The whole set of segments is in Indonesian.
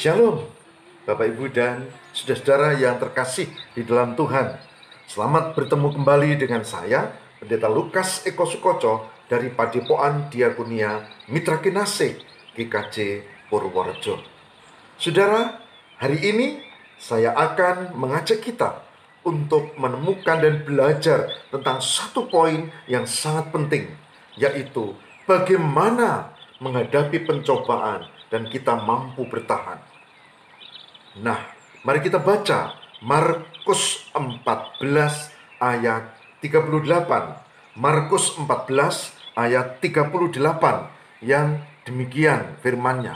Shalom, Bapak Ibu dan saudara-saudara yang terkasih di dalam Tuhan. Selamat bertemu kembali dengan saya, Pendeta Lukas Eko Sukoco dari Padepokan Diakonia Mitra Kinasih GKJ Purworejo. Saudara, hari ini saya akan mengajak kita untuk menemukan dan belajar tentang satu poin yang sangat penting, yaitu bagaimana menghadapi pencobaan dan kita mampu bertahan. Nah, mari kita baca Markus 14 ayat 38. Markus 14 ayat 38 yang demikian firman-Nya.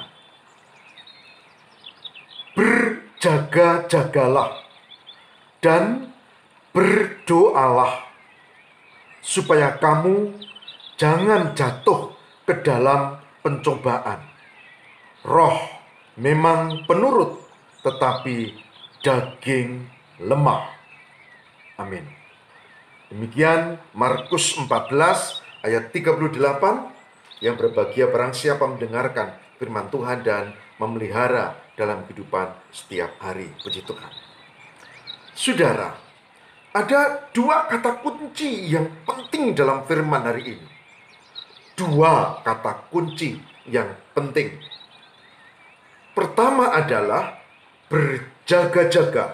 Berjaga-jagalah dan berdoalah supaya kamu jangan jatuh ke dalam pencobaan. Roh memang penurut, tetapi daging lemah. Amin. Demikian Markus 14 ayat 38. Yang berbahagia barang siapa mendengarkan firman Tuhan dan memelihara dalam kehidupan setiap hari. Puji Tuhan. Saudara, ada dua kata kunci yang penting dalam firman hari ini. Dua kata kunci yang penting. Pertama adalah berjaga-jaga.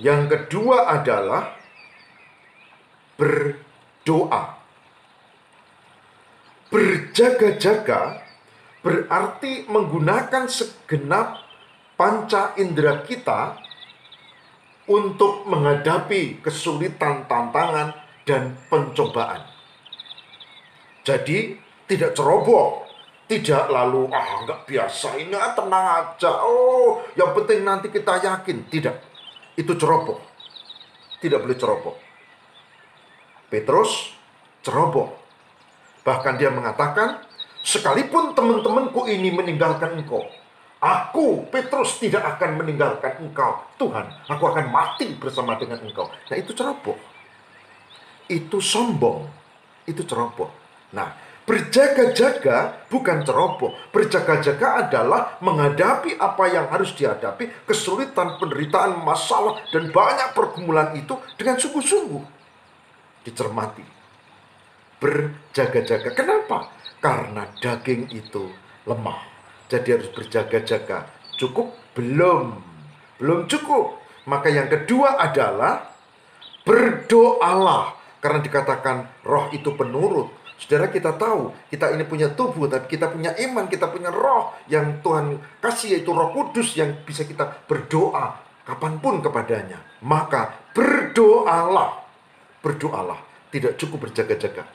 Yang kedua adalah berdoa. Berjaga-jaga berarti menggunakan segenap panca indera kita untuk menghadapi kesulitan, tantangan, dan pencobaan. Jadi tidak ceroboh, tidak lalu nggak biasa ini, tenang aja, yang penting nanti kita yakin. Tidak, itu ceroboh. Tidak boleh ceroboh. Petrus ceroboh. Bahkan dia mengatakan, sekalipun teman-temanku ini meninggalkan engkau, aku Petrus tidak akan meninggalkan engkau, Tuhan. Aku akan mati bersama dengan engkau. Nah, itu ceroboh. Itu sombong. Itu ceroboh. Nah, berjaga-jaga bukan ceroboh. Berjaga-jaga adalah menghadapi apa yang harus dihadapi, kesulitan, penderitaan, masalah, dan banyak pergumulan itu dengan sungguh-sungguh dicermati. Berjaga-jaga. Kenapa? Karena daging itu lemah. Jadi harus berjaga-jaga. Cukup? Belum cukup. Maka yang kedua adalah berdoalah. Karena dikatakan roh itu penurut. Saudara, kita tahu, kita ini punya tubuh, tapi kita punya iman, kita punya roh yang Tuhan kasih, yaitu Roh Kudus yang bisa kita berdoa kapanpun kepadanya. Maka berdoalah. Berdoalah. Tidak cukup berjaga-jaga.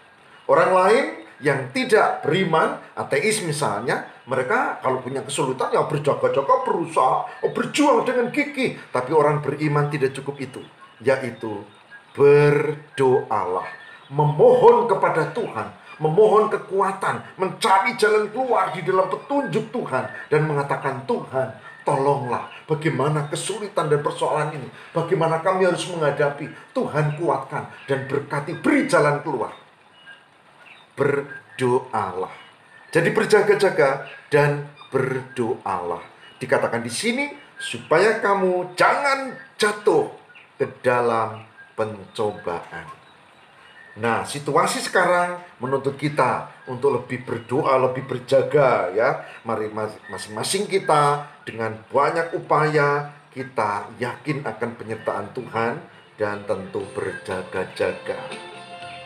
Orang lain yang tidak beriman, ateis misalnya, mereka kalau punya kesulitan ya berjaga-jaga, berusaha, berjuang dengan gigih. Tapi orang beriman tidak cukup itu, yaitu berdoalah. Memohon kepada Tuhan, memohon kekuatan, mencari jalan keluar di dalam petunjuk Tuhan, dan mengatakan, Tuhan, tolonglah, bagaimana kesulitan dan persoalan ini, bagaimana kami harus menghadapi. Tuhan, kuatkan dan berkati, beri jalan keluar. Berdoalah. Jadi berjaga-jaga dan berdoalah. Dikatakan di sini supaya kamu jangan jatuh ke dalam pencobaan. Nah, situasi sekarang menuntut kita untuk lebih berdoa, lebih berjaga, ya. Mari masing-masing kita dengan banyak upaya kita yakin akan penyertaan Tuhan dan tentu berjaga-jaga.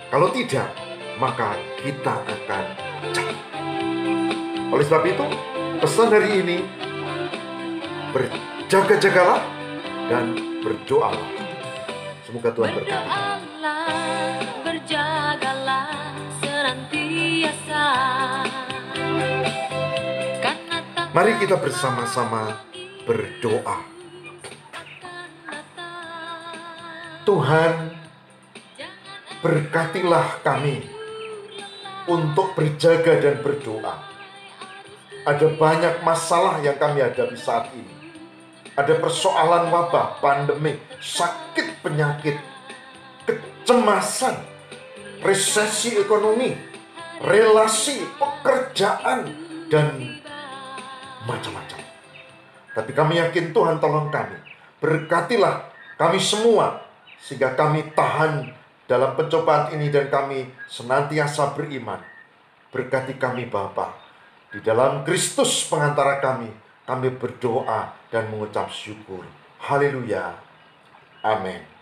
Kalau tidak, maka kita akan jatuh. Oleh sebab itu, pesan hari ini, berjaga-jagalah dan berdoalah. Semoga Tuhan berkati. Berjagalah senantiasa. Mari kita bersama-sama berdoa. Tuhan, berkatilah kami untuk berjaga dan berdoa. Ada banyak masalah yang kami hadapi saat ini. Ada persoalan wabah, pandemi, sakit, penyakit, kecemasan, resesi ekonomi, relasi, pekerjaan, dan macam-macam. Tapi kami yakin Tuhan tolong kami. Berkatilah kami semua, sehingga kami tahan dalam pencobaan ini dan kami senantiasa beriman. Berkati kami Bapa. Di dalam Kristus pengantara kami berdoa dan mengucap syukur. Haleluya. Amin.